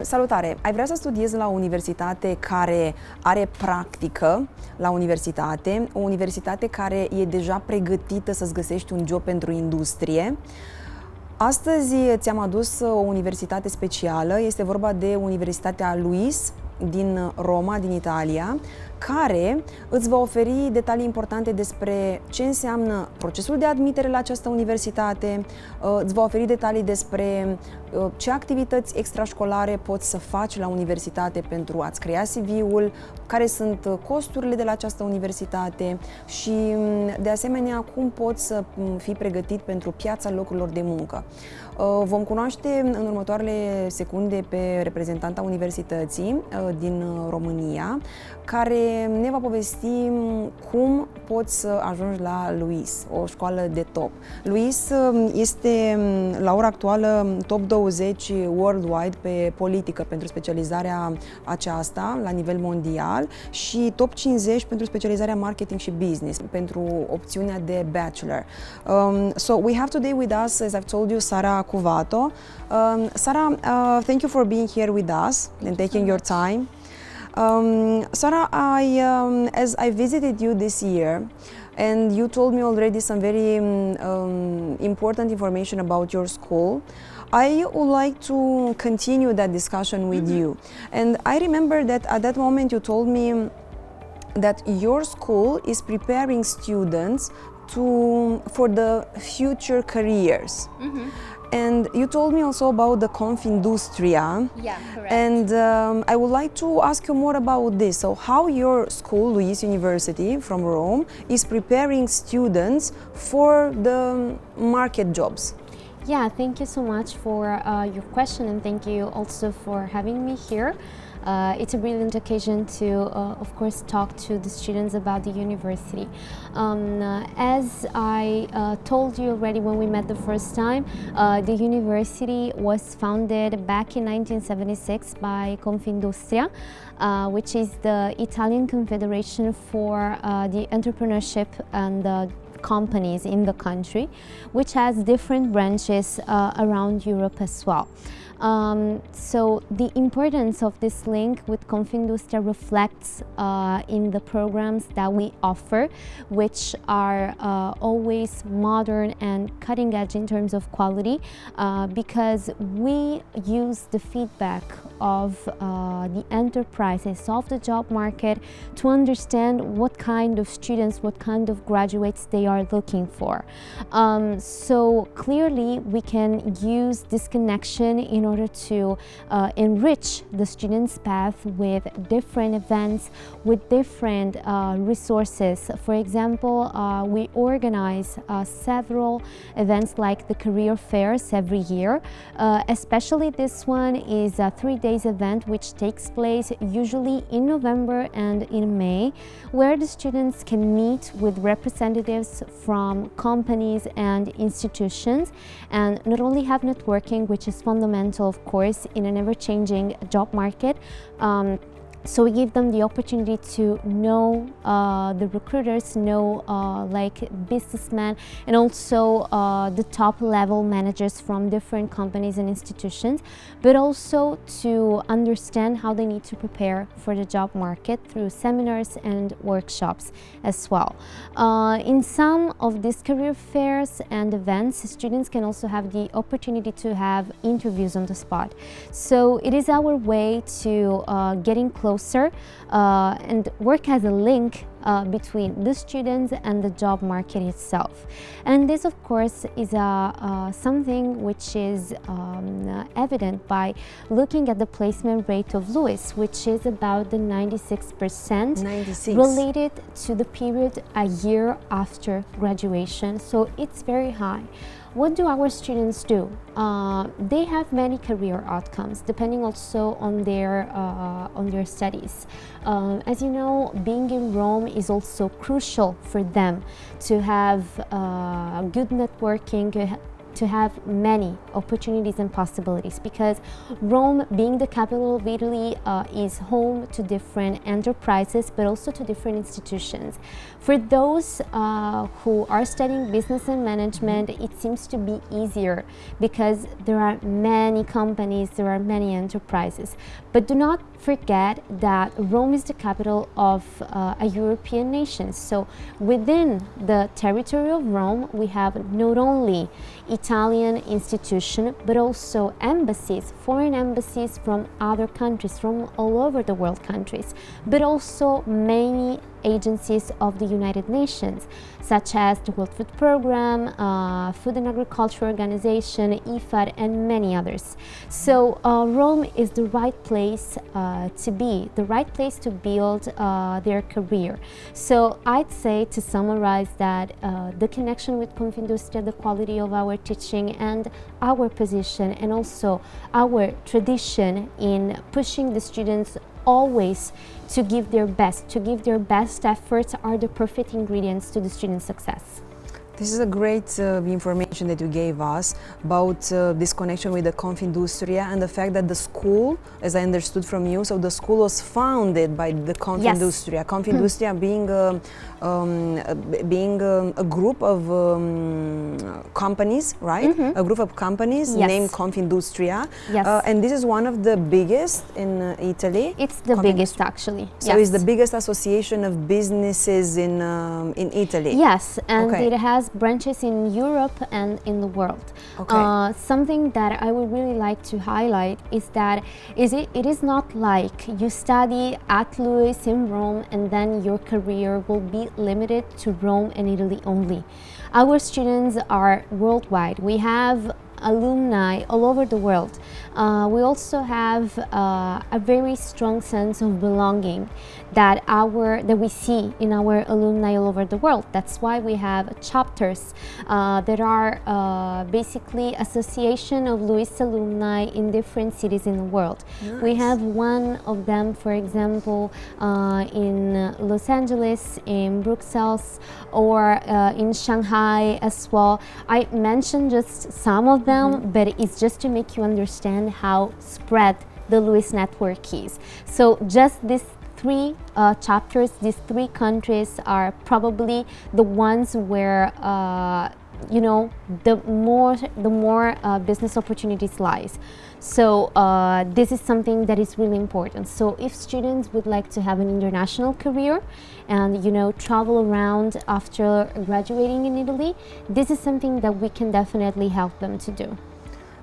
Salutare! Ai vrea să studiezi la o universitate care are practică la universitate, o universitate care e deja pregătită să-ți găsești un job pentru industrie. Astăzi ți-am adus o universitate specială, este vorba de Universitatea Luis din Roma, din Italia, care îți va oferi detalii importante despre ce înseamnă procesul de admitere la această universitate, îți va oferi detalii despre ce activități extrașcolare poți să faci la universitate pentru a-ți crea CV-ul, care sunt costurile de la această universitate și, de asemenea, cum poți să fii pregătit pentru piața locurilor de muncă. Vom cunoaște în următoarele secunde pe reprezentanta universității din România, care ne va povesti cum poți să ajungi la Luis, o școală de top. Luis este la ora actuală top 20 worldwide pe politică pentru specializarea aceasta la nivel mondial și top 50 pentru specializarea marketing și business, pentru opțiunea de bachelor. So we have today with us, as I've told you, Sara Cuvato. Sara, thank you for being here with us and taking your time. Sara, as I visited you this year, and you told me already some very important information about your school, I would like to continue that discussion with you. And I remember that at that moment you told me that your school is preparing students for the future careers. And you told me also about the Confindustria. Yeah, correct. And I would like to ask you more about this. So how your school, Luis University from Rome, is preparing students for the market jobs? Yeah, thank you so much for your question, and thank you also for having me here. It's a brilliant occasion to, of course, talk to the students about the university. As I told you already when we met the first time, the university was founded back in 1976 by Confindustria, which is the Italian Confederation for the entrepreneurship and the companies in the country, which has different branches around Europe as well. So the importance of this link with Confindustria reflects in the programs that we offer, which are always modern and cutting edge in terms of quality, because we use the feedback of the enterprises of the job market to understand what kind of students, what kind of graduates they are looking for. So clearly we can use this connection in order to enrich the students' path with different events, with different resources. For example, we organize several events like the career fairs every year. Especially this one is a 3-day event which takes place usually in November and in May, where the students can meet with representatives from companies and institutions and not only have networking, which is fundamental, of course, in an ever-changing job market. So we give them the opportunity to know the recruiters, know like businessmen, and also the top level managers from different companies and institutions, but also to understand how they need to prepare for the job market through seminars and workshops as well. In some of these career fairs and events, students can also have the opportunity to have interviews on the spot. So it is our way to getting closer and work as a link between the students and the job market itself. And this, of course, is something which is evident by looking at the placement rate of Luis, which is about the 96%, 96. related to the period a year after graduation. So it's very high. What do our students do? They have many career outcomes, depending also on their studies. As you know, being in Rome is also crucial for them to have good networking, to have many opportunities and possibilities, because Rome, being the capital of Italy, is home to different enterprises, but also to different institutions. For those who are studying business and management, it seems to be easier because there are many companies, there are many enterprises. But do not forget that Rome is the capital of a European nation. So within the territory of Rome, we have not only Italian institutions, but also embassies, foreign embassies from other countries, from all over the world countries, but also many agencies of the United Nations, such as the World Food Program, Food and Agriculture Organization, IFAD, and many others. So Rome is the right place to be, the right place to build their career. So I'd say, to summarize, that the connection with Confindustria, the quality of our teaching and our position, and also our tradition in pushing the students always to give their best efforts, are the perfect ingredients to the student success. This is a great information that you gave us about this connection with the Confindustria and the fact that the school, as I understood from you, so the school was founded by the Confindustria. Yes. Confindustria being a group of companies, right? A group of companies named Confindustria. Yes. And this is one of the biggest in Italy. It's the biggest, actually. So it's the biggest association of businesses in Italy. Yes, and it has branches in Europe and in the world. Okay. Something that I would really like to highlight is that it is not like you study at LUIS in Rome and then your career will be limited to Rome and Italy only. Our students are worldwide. We have alumni all over the world. We also have a very strong sense of belonging that we see in our alumni all over the world. That's why we have chapters that are basically association of LUIS alumni in different cities in the world. Nice. We have one of them, for example, in Los Angeles, in Brussels, or in Shanghai as well. I mentioned just some of them, but it's just to make you understand how spread the LUIS network is. So just these three chapters, these three countries are probably the ones where the more business opportunities lies. So this is something that is really important. So if students would like to have an international career and travel around after graduating in Italy, this is something that we can definitely help them to do.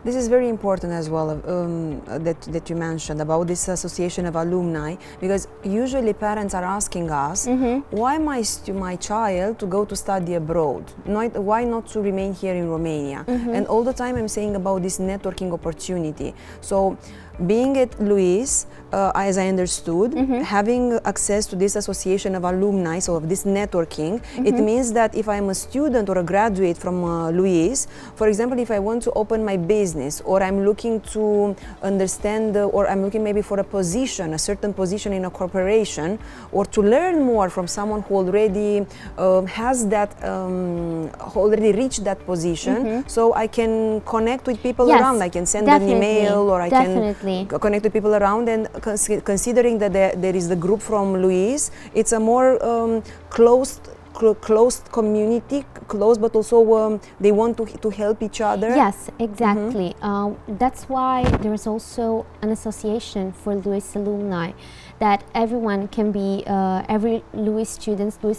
This is very important as well, that you mentioned about this association of alumni, because usually parents are asking us, why my child to go to study abroad? Why not to remain here in Romania? And all the time I'm saying about this networking opportunity. So being at LUIS, as I understood, having access to this association of alumni, so of this networking, it means that if I'm a student or a graduate from LUIS, for example, if I want to open my business, or I'm looking to understand, or I'm looking maybe for a certain position in a corporation, or to learn more from someone who already has that, already reached that position, so I can connect with people around. I can send an email, or I can connect with people around, and considering that there is the group from LUIS, it's a more closed community, close, but also they want to help each other. Yes, exactly. That's why there is also an association for LUIS alumni, that everyone can be, every LUIS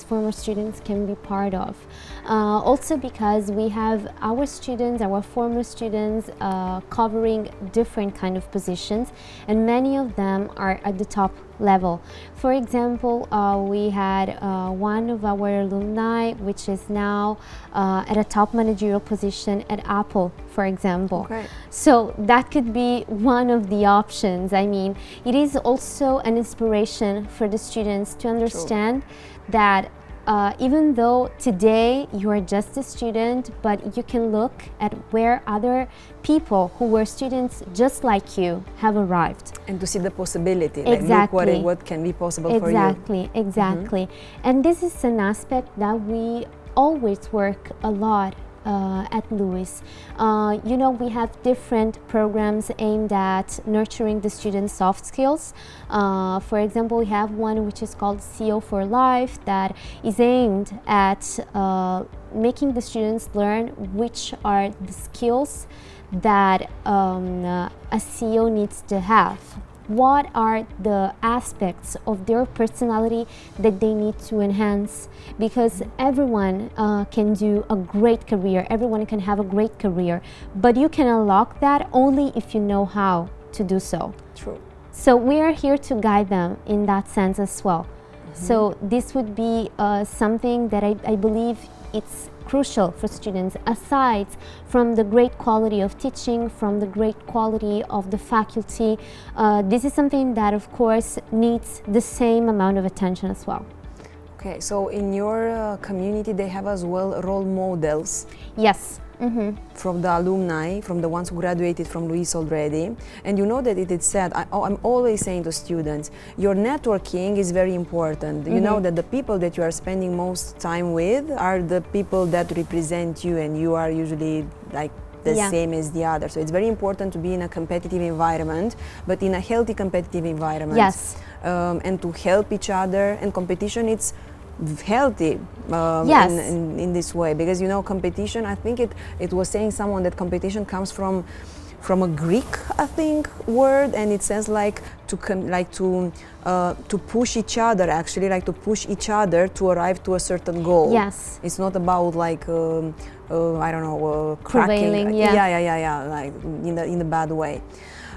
former students can be part of. Also because we have our students, our former students covering different kind of positions, and many of them are at the top level. For example, we had one of our alumni which is now at a top managerial position at Apple, for example. Okay. So that could be one of the options. I mean, it is also an inspiration for the students to understand that even though today you are just a student, but you can look at where other people who were students just like you have arrived. And to see the possibility, exactly. Like look what can be possible for you. Exactly. And this is an aspect that we always work a lot at Lewis. You know, we have different programs aimed at nurturing the students' soft skills. For example, we have one which is called CEO for Life that is aimed at making the students learn which are the skills that a CEO needs to have. What are the aspects of their personality that they need to enhance? Because everyone can do a great career, everyone can have a great career, but you can unlock that only if you know how to do so. True. So we are here to guide them in that sense as well. So this would be something that I believe it's crucial for students, aside from the great quality of teaching, from the great quality of the faculty. This is something that, of course, needs the same amount of attention as well. Okay, so in your community, they have as well role models. Yes. From the alumni, from the ones who graduated from Luis already. And you know that it is said, I'm always saying to students, your networking is very important. You know that the people that you are spending most time with are the people that represent you, and you are usually like the same as the other. So it's very important to be in a competitive environment, but in a healthy competitive environment. Yes. And to help each other, and competition, it's healthy in this way, because you know competition, I think it was saying someone that competition comes from a Greek, I think, word, and it says like to push each other, actually, like to push each other to arrive to a certain goal. Yes. It's not about like I don't know, prevailing. cracking. Yeah, like in the bad way.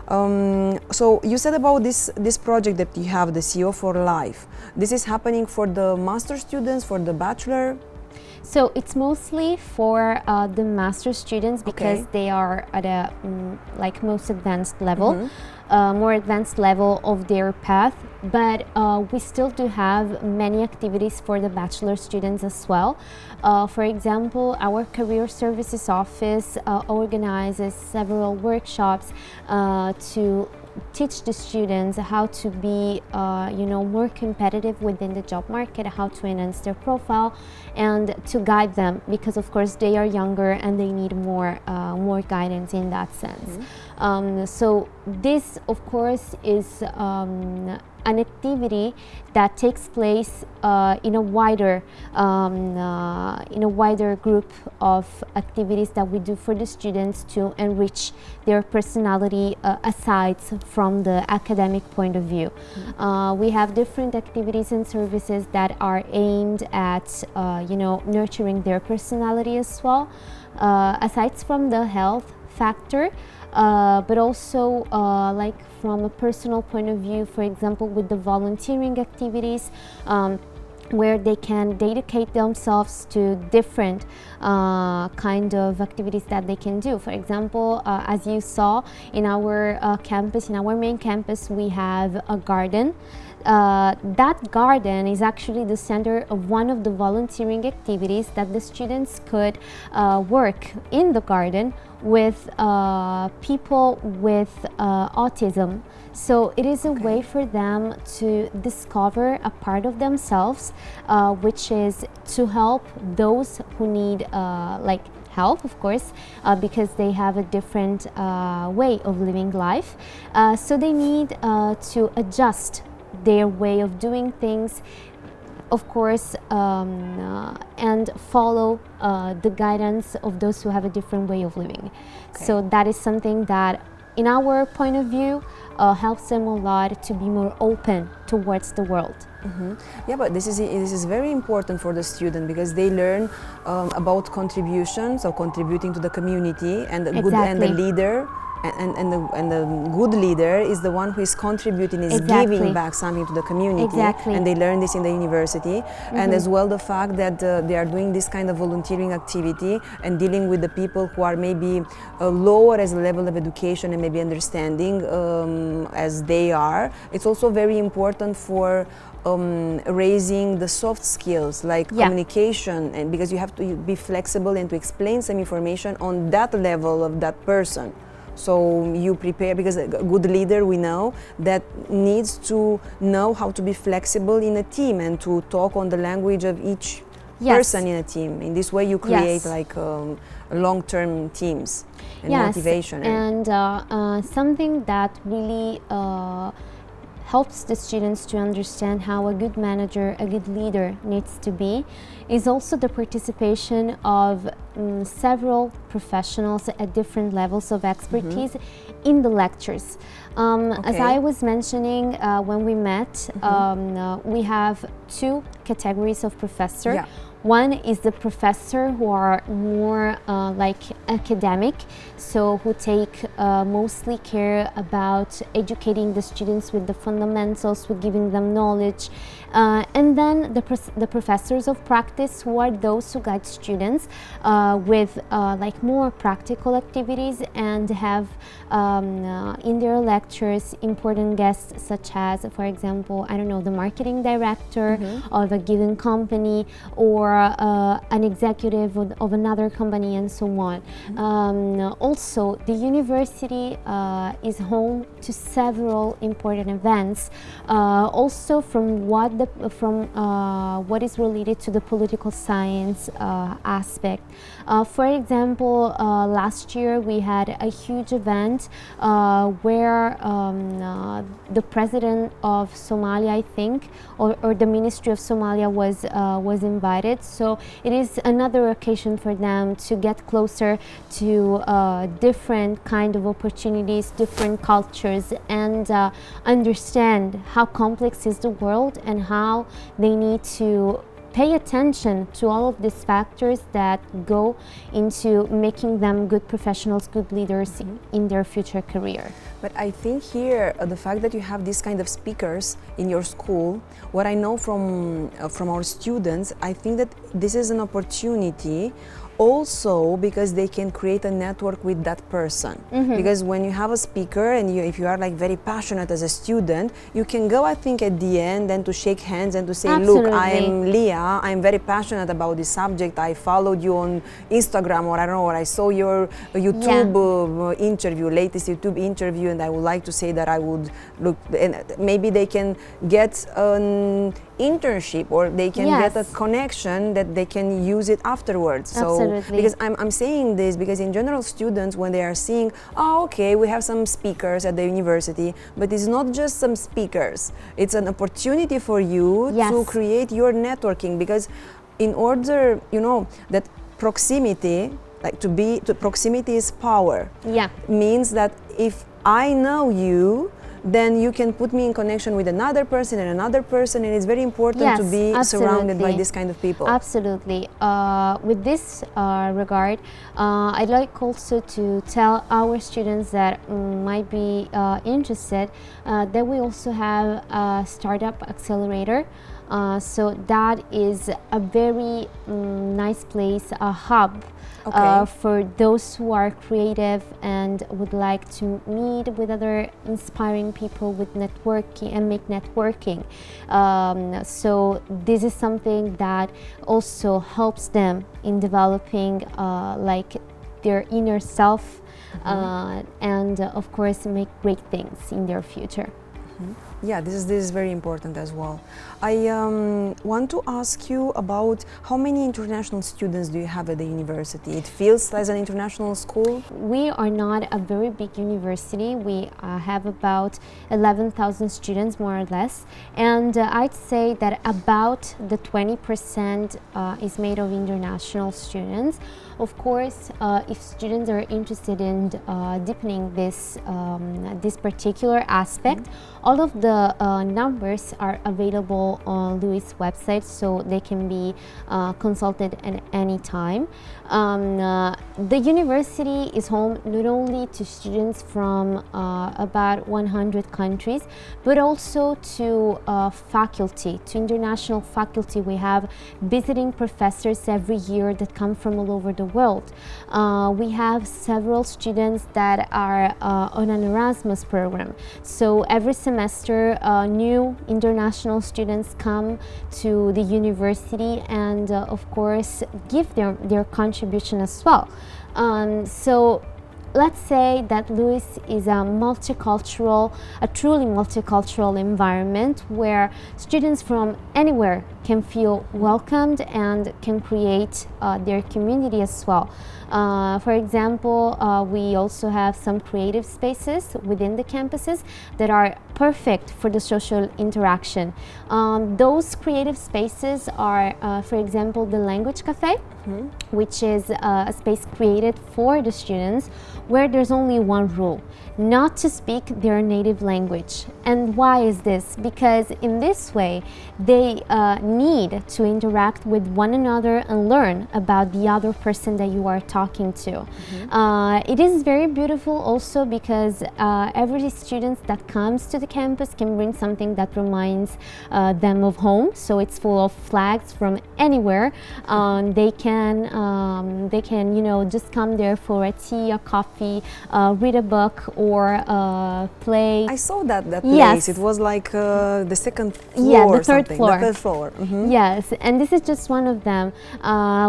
So you said about this project that you have, the CEO for Life. This is happening for the master students, for the bachelor? So it's mostly for the master students, because they are at a like most advanced level, more advanced level of their path. But we still do have many activities for the bachelor students as well. For example, our career services office organizes several workshops to teach the students how to be more competitive within the job market, how to enhance their profile, and to guide them, because of course they are younger and they need more guidance in that sense. So this, of course, is an activity that takes place in a wider group of activities that we do for the students to enrich their personality aside from the academic point of view. We have different activities and services that are aimed at nurturing their personality as well, aside from the health factor. But also like from a personal point of view, for example, with the volunteering activities, where they can dedicate themselves to different kind of activities that they can do. For example, as you saw in our campus, in our main campus, we have a garden. That garden is actually the center of one of the volunteering activities that the students could work in the garden with people with autism. So it is a way for them to discover a part of themselves, which is to help those who need help, of course, because they have a different way of living life. So they need to adjust their way of doing things, of course, and follow the guidance of those who have a different way of living. So that is something that, in our point of view, helps them a lot to be more open towards the world. Yeah, but this is very important for the student, because they learn about contribution, so contributing to the community, and the good, and the leader. And the good leader is the one who is contributing, is giving back something to the community. And they learn this in the university. And as well the fact that they are doing this kind of volunteering activity and dealing with the people who are maybe lower as a level of education and maybe understanding as they are. It's also very important for raising the soft skills like communication, and because you have to be flexible and to explain some information on that level of that person. So you prepare, because a good leader, we know, that needs to know how to be flexible in a team and to talk on the language of each person in a team. In this way you create like long-term teams and Yes, motivation. And something that really helps the students to understand how a good manager, a good leader needs to be, is also the participation of several professionals at different levels of expertise in the lectures. As I was mentioning when we met, we have two categories of professor. Yeah. One is the professor who are more like academic, so who take mostly care about educating the students with the fundamentals, with giving them knowledge. And then the professors of practice, who are those who guide students with like more practical activities and have in their lectures important guests such as, for example, I don't know, the marketing director of a given company, or an executive of another company, and so on. Also, the university is home to several important events, also from what is related to the political science aspect. For example, last year we had a huge event where the president of Somalia, I think, or the Ministry of Somalia was invited. So it is another occasion for them to get closer to different kind of opportunities, different cultures, and understand how complex is the world and how they need to pay attention to all of these factors that go into making them good professionals, good leaders in their future career. But I think here the fact that you have these kind of speakers in your school, what I know from our students, I think that this is an opportunity also because they can create a network with that person. Because when you have a speaker and if you are like very passionate as a student, you can go, I think, at the end and to shake hands and to say, Absolutely. look, I am Leah, I'm very passionate about this subject, I followed you on Instagram, or I don't know, or I saw your YouTube interview, latest YouTube interview, and I would like to say that I would look, and maybe they can get an internship, or they can get a connection that they can use it afterwards. So because I'm saying this because in general students, when they are seeing, oh, okay, we have some speakers at the university, but it's not just some speakers, it's an opportunity for you to create your networking, because in order, you know, that proximity, like proximity is power. Means that if I know you, then you can put me in connection with another person, and it's very important to be surrounded by this kind of people. Absolutely. With this regard, I'd like also to tell our students that might be interested that we also have a startup accelerator. So that is a very nice place, a hub for those who are creative and would like to meet with other inspiring people with networking and make networking. So this is something that also helps them in developing like their inner self and of course make great things in their future. Yeah, this is very important as well. I want to ask you about how many international students do you have at the university? It feels as an international school? We are not a very big university. We have about 11,000 students, more or less. And I'd say that about the 20% is made of international students. Of course, if students are interested in deepening this particular aspect, all of the numbers are available on Louis' website, so they can be consulted at any time. The university is home not only to students from about 100 countries, but also to faculty, to international faculty. We have visiting professors every year that come from all over the world. We have several students that are on an Erasmus program. So every semester, new international students come to the university and, of course, give their contribution as well. So let's say that Louis is a truly multicultural environment where students from anywhere can feel welcomed and can create their community as well. For example, we also have some creative spaces within the campuses that are perfect for the social interaction. Those creative spaces are, for example, the language cafe, which is a space created for the students where there's only one rule: not to speak their native language. And why is this? Because in this way they need to interact with one another and learn about the other person that you are talking to. It is very beautiful also because every student that comes to the campus can bring something that reminds them of home. So it's full of flags from anywhere. They can you know, just come there for a tea, a coffee, read a book, or play. I saw that place. Yes. It was like the second floor. Yeah, the or third something. floor. The third floor. Yes, and this is just one of them.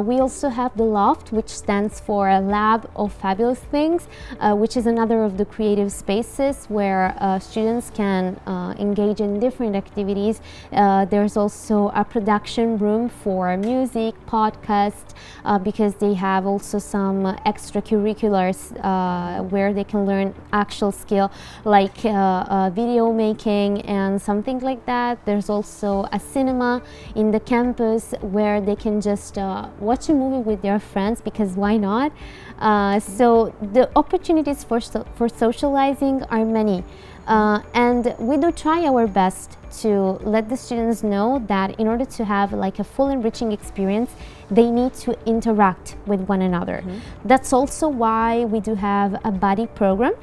We also have the Loft, which stands for a Lab of Fabulous Things, which is another of the creative spaces where students can engage in different activities. There's also a production room for music, podcast, because they have also some extracurriculars where they can learn actual skill like video making and something like that. There's also a cinema in the campus where they can just watch a movie with their friends, because why not? So the opportunities for socializing are many. And we do try our best to let the students know that in order to have like a full enriching experience, they need to interact with one another. That's also why we do have a buddy program,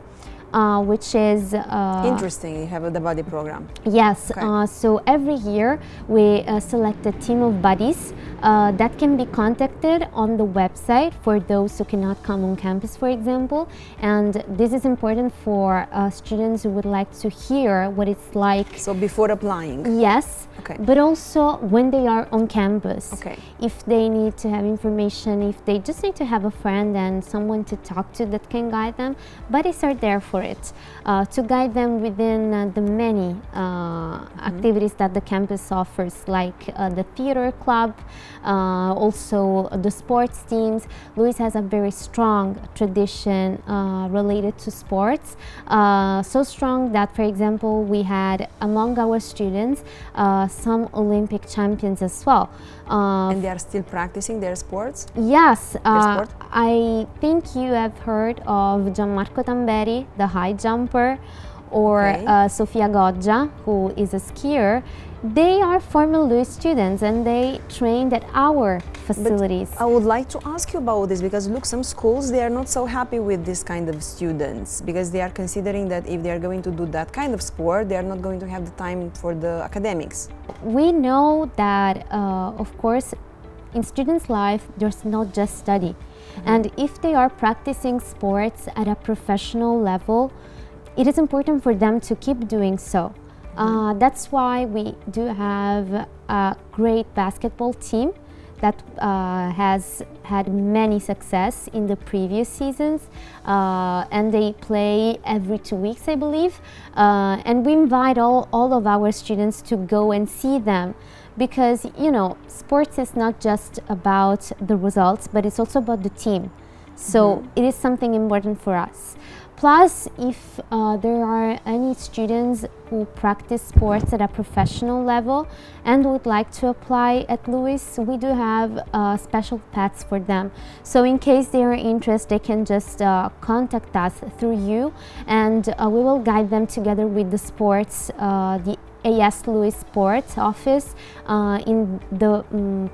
which is interesting. You have the buddy program. Yes. Okay. So every year we select a team of buddies that can be contacted on the website for those who cannot come on campus, for example. And this is important for students who would like to hear what it's like. So before applying. Yes. Okay. But also when they are on campus. Okay. If they need to have information, if they just need to have a friend and someone to talk to that can guide them, buddies are there for it, to guide them within the many activities that the campus offers, like the theater club, also the sports teams. Luis has a very strong tradition related to sports, so strong that, for example, we had among our students some Olympic champions as well. And they are still practicing their sports? Yes. Their sport? I think you have heard of Gianmarco Tamberi, the high jumper, or Okay. Sofia Goggia, who is a skier. They are former Luis students and they trained at our facilities. I would like to ask you about this, because look, some schools, they are not so happy with this kind of students, because they are considering that if they are going to do that kind of sport, they are not going to have the time for the academics. We know that, of course, in students' life, there's not just study. And if they are practicing sports at a professional level, it is important for them to keep doing so. That's why we do have a great basketball team that has had many success in the previous seasons, and they play every 2 weeks, I believe. And we invite all of our students to go and see them, because, you know, sports is not just about the results, but it's also about the team. So it is something important for us. Plus, if there are any students who practice sports at a professional level and would like to apply at Luis, we do have special paths for them. So in case they are interested, they can just contact us through you, and we will guide them together with the sports, the AS Luis Sports office, in the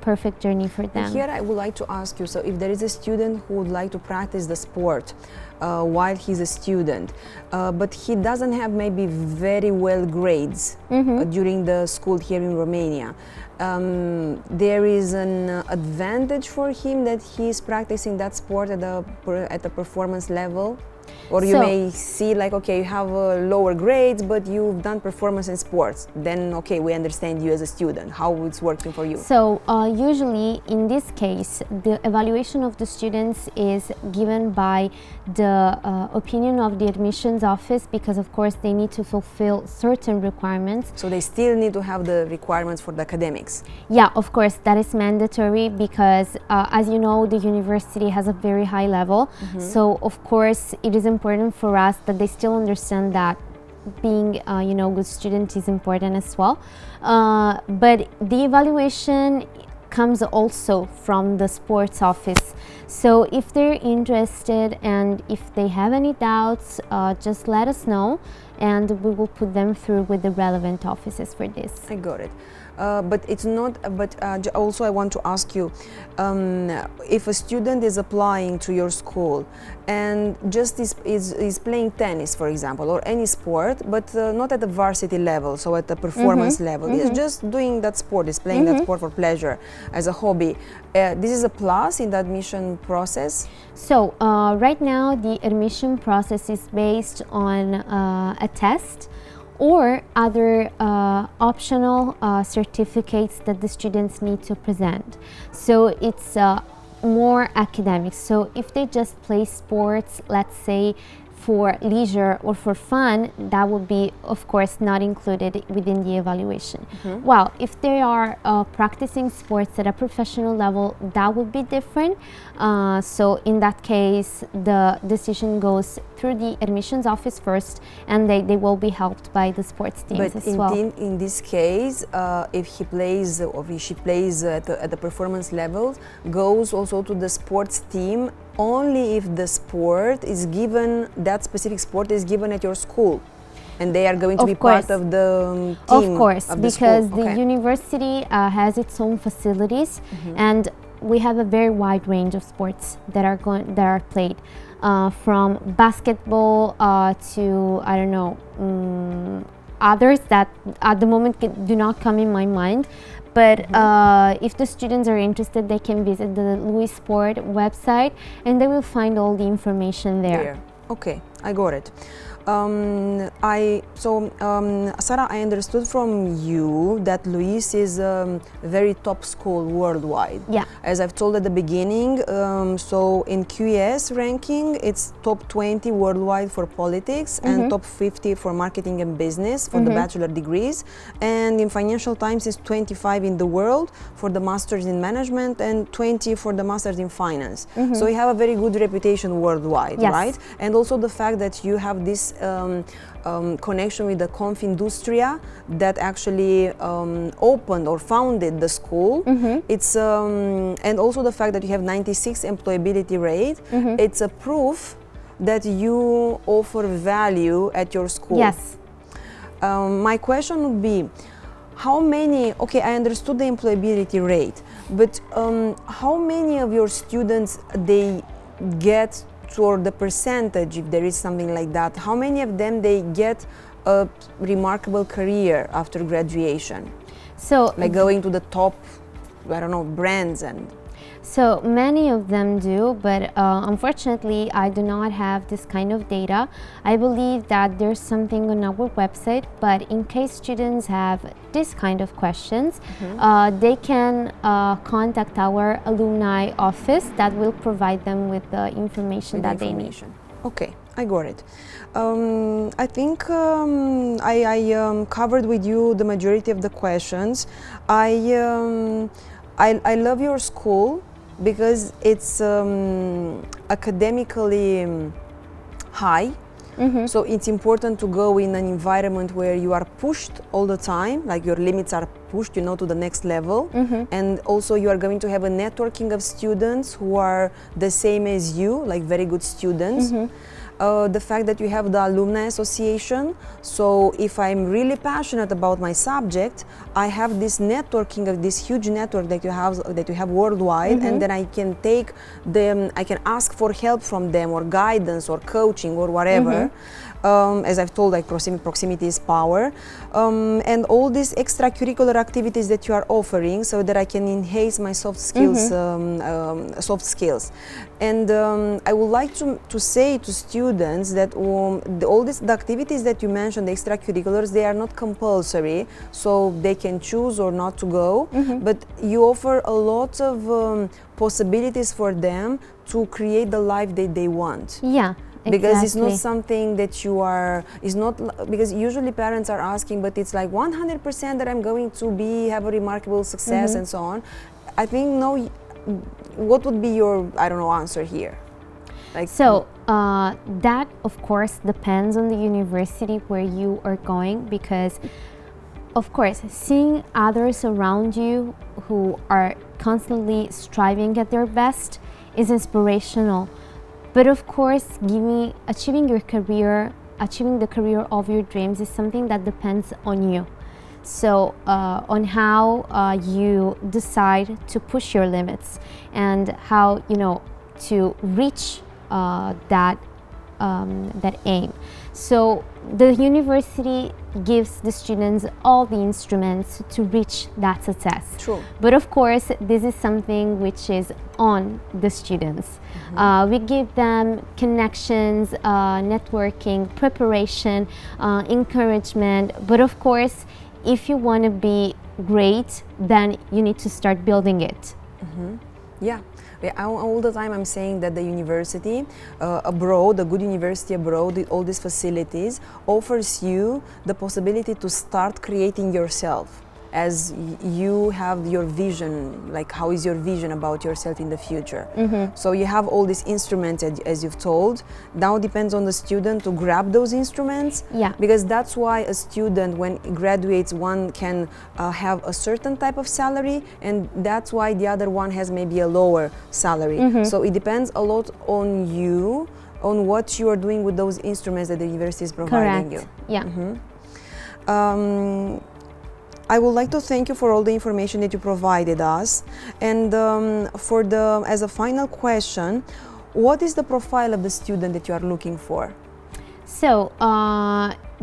perfect journey for them. Here I would like to ask you, so if there is a student who would like to practice the sport while he's a student, but he doesn't have maybe very well grades during the school here in Romania, there is an advantage for him that he's practicing that sport at a performance level? Or you may see like, okay, you have lower grades, but you've done performance in sports. Then, okay, we understand you as a student, how it's working for you. So usually in this case, the evaluation of the students is given by the opinion of the admissions office, because of course they need to fulfill certain requirements. So they still need to have the requirements for the academics. Yeah, of course, that is mandatory because as you know, the university has a very high level. So of course it is important for us that they still understand that being good student is important as well. But the evaluation comes also from the sports office. So if they're interested and if they have any doubts, just let us know and we will put them through with the relevant offices for this. I got it. But it's not, but also I want to ask you, if a student is applying to your school and just is playing tennis, for example, or any sport, but not at the varsity level, so at the performance level, is just doing that sport, is playing that sport for pleasure, as a hobby, this is a plus in the admission process? So right now the admission process is based on a test or other optional certificates that the students need to present. So it's more academic. So if they just play sports, let's say for leisure or for fun, that would be of course not included within the evaluation. Well, if they are practicing sports at a professional level, that would be different. So in that case, the decision goes through the admissions office first, and they will be helped by the sports teams but as well. In this case, if he plays or if she plays at the performance level, goes also to the sports team only if the sport is given, that specific sport is given at your school, and they are going to be part of the team. Of course, because the university has its own facilities, and we have a very wide range of sports that are played, from basketball to I don't know others that at the moment do not come in my mind. But if the students are interested, they can visit the Louis Sport website and they will find all the information there. Okay, I got it. Sara, I understood from you that Louis is a very top school worldwide. Yeah. As I've told at the beginning, so in QES ranking, it's top 20 worldwide for politics and top 50 for marketing and business for the bachelor degrees. And in Financial Times, it's 25 in the world for the masters in management and 20 for the masters in finance. So you have a very good reputation worldwide, right? And also the fact that you have this connection with the Confindustria that actually opened or founded the school. It's and also the fact that you have 96 employability rate. It's a proof that you offer value at your school. Yes. My question would be, how many, okay, I understood the employability rate, but how many of your students they get, or the percentage, if there is something like that, how many of them they get a remarkable career after graduation? So like going to the top, I don't know, brands and... So many of them do, but unfortunately I do not have this kind of data. I believe that there's something on our website, but in case students have this kind of questions, they can contact our alumni office that will provide them with the information that they need. Okay, I got it. I think I covered with you the majority of the questions. I love your school because it's academically high. So it's important to go in an environment where you are pushed all the time, like your limits are pushed, you know, to the next level. And also you are going to have a networking of students who are the same as you, like very good students. The fact that you have the alumni association, so if I'm really passionate about my subject, I have this networking of this huge network that you have worldwide, and then I can take them, I can ask for help from them or guidance or coaching or whatever. as I've told, like proximity is power, and all these extracurricular activities that you are offering, so that I can enhance my soft skills. And I would like to say to students that all the activities that you mentioned, the extracurriculars, they are not compulsory, so they can choose or not to go, but you offer a lot of possibilities for them to create the life that they want. Yeah. Because Exactly. it's not something that you are, it's not, because usually parents are asking, but it's like 100% that I'm going to have a remarkable success and so on. I think, no, what would be your, I don't know, answer here? Like, so that of course depends on the university where you are going, because of course seeing others around you who are constantly striving at their best is inspirational. But of course, achieving your career, achieving the career of your dreams is something that depends on you. So on how you decide to push your limits and how, you know, to reach that aim. So the university gives the students all the instruments to reach that success. True. But of course, this is something which is on the students. We give them connections, networking, preparation, encouragement. But of course, if you want to be great, then you need to start building it. Yeah. All the time I'm saying that the university abroad, the good university abroad, with all these facilities, offers you the possibility to start creating yourself as you have your vision, like how is your vision about yourself in the future. So you have all these instruments, as you've told. Now it depends on the student to grab those instruments. Yeah. Because that's why a student, when he graduates, one can have a certain type of salary, and that's why the other one has maybe a lower salary. So it depends a lot on you, on what you are doing with those instruments that the university is providing you. Yeah. I would like to thank you for all the information that you provided us, and as a final question, what is the profile of the student that you are looking for? So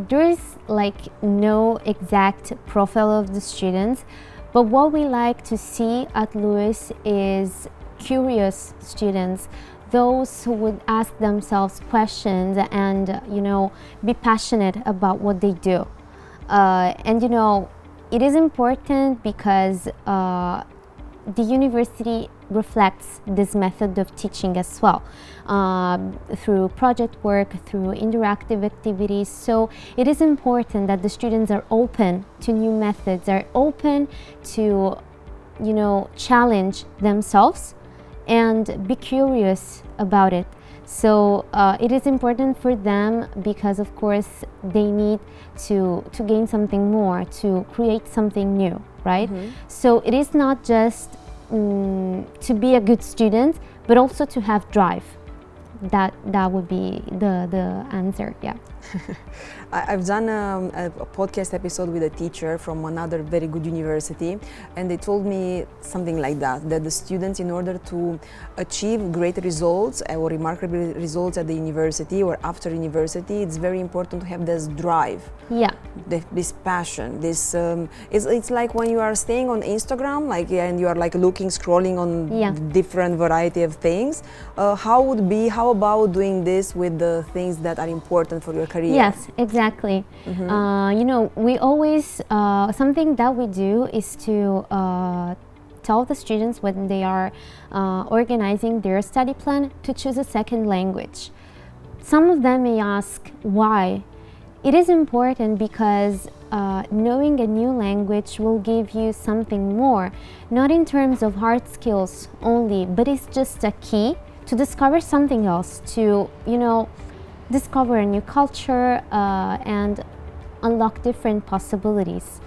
there is like no exact profile of the students, but what we like to see at Lewis is curious students, those who would ask themselves questions and, you know, be passionate about what they do. And you know, it is important because the university reflects this method of teaching as well, through project work, through interactive activities. So it is important that the students are open to new methods, are open to, you know, challenge themselves and be curious about it. So it is important for them because, of course, they need to gain something more, to create something new, right? So it is not just to be a good student, but also to have drive. That would be the answer, yeah. I've done a podcast episode with a teacher from another very good university, and they told me something like that the students, in order to achieve great results or remarkable results at the university or after university, it's very important to have this drive. Yeah. This passion, this it's like when you are staying on Instagram, like, and you are like scrolling on different variety of things. How about doing this with the things that are important for your career? Yes, exactly. You know, we always something that we do is to tell the students when they are organizing their study plan to choose a second language. Some of them may ask why. It is important because knowing a new language will give you something more, not in terms of hard skills only, but it's just a key to discover something else, to, you know, discover a new culture and unlock different possibilities.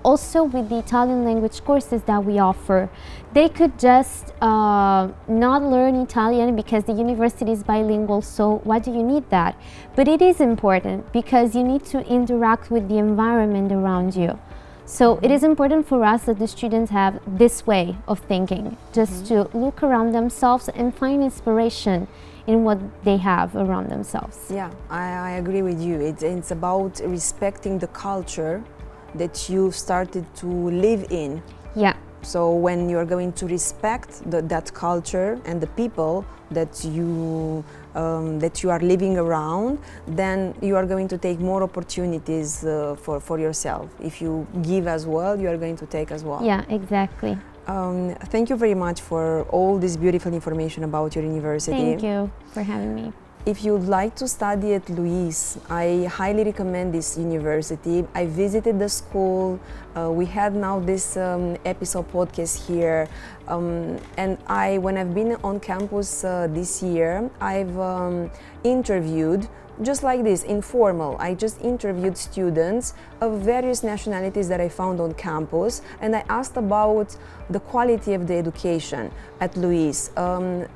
Also with the Italian language courses that we offer, they could just not learn Italian because the university is bilingual, so why do you need that? But it is important because you need to interact with the environment around you. So it is important for us that the students have this way of thinking, just to look around themselves and find inspiration in what they have around themselves. Yeah, I agree with you. It's about respecting the culture that you started to live in. Yeah. So when you are going to respect that culture and the people that you are living around, then you are going to take more opportunities for yourself. If you give as well, you are going to take as well. Yeah, exactly. Thank you very much for all this beautiful information about your university. Thank you for having me. If you'd like to study at Luis, I highly recommend this university. I visited the school. We had now this episode podcast here. And when I've been on campus this year, I've interviewed, just like this, informal. I just interviewed students of various nationalities that I found on campus, and I asked about the quality of the education at Luis,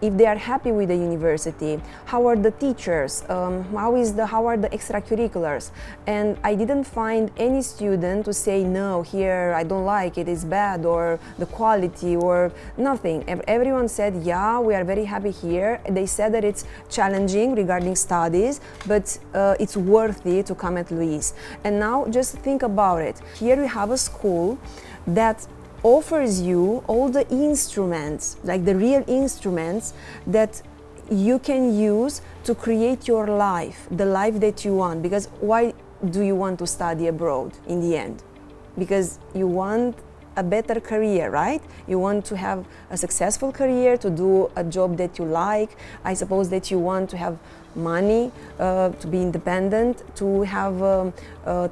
if they are happy with the university, how are the teachers, how are the extracurriculars, and I didn't find any student to say no, here I don't like it, it's bad, or the quality, or nothing. Everyone said, yeah, we are very happy here. They said that it's challenging regarding studies, but it's worthy to come at Luis. And now just think about it. Here we have a school that offers you all the instruments, like the real instruments that you can use to create your life, the life that you want. Because why do you want to study abroad in the end? Because you want a better career, right? You want to have a successful career, to do a job that you like. I suppose that you want to have money, to be independent, to have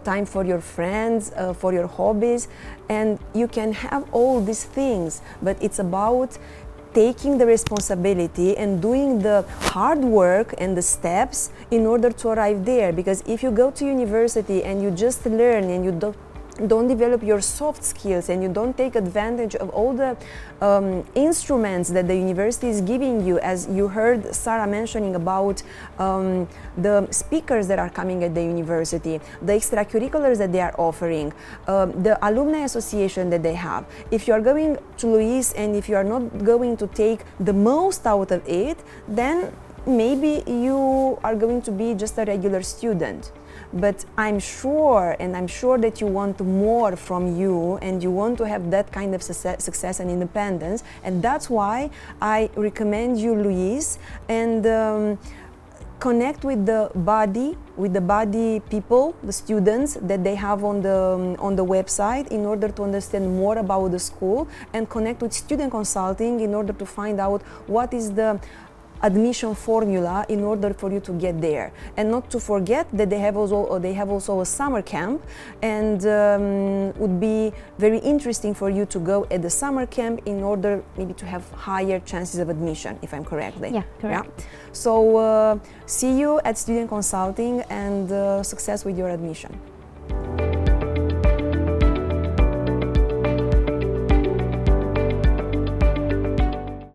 time for your friends, for your hobbies, and you can have all these things, but it's about taking the responsibility and doing the hard work and the steps in order to arrive there. Because if you go to university and you just learn and you don't develop your soft skills and you don't take advantage of all the instruments that the university is giving you, as you heard Sara mentioning about the speakers that are coming at the university, the extracurriculars that they are offering, the alumni association that they have. If you are going to Luis and if you are not going to take the most out of it, then maybe you are going to be just a regular student. But I'm sure that you want more from you, and you want to have that kind of success and independence, and that's why I recommend you Luis, and connect with the body people, the students that they have on the website, in order to understand more about the school, and connect with student consulting in order to find out what is the admission formula in order for you to get there. And not to forget that they have also a summer camp, and would be very interesting for you to go at the summer camp in order maybe to have higher chances of admission, if I'm correctly. Yeah, correct. Yeah? So see you at student consulting, and success with your admission.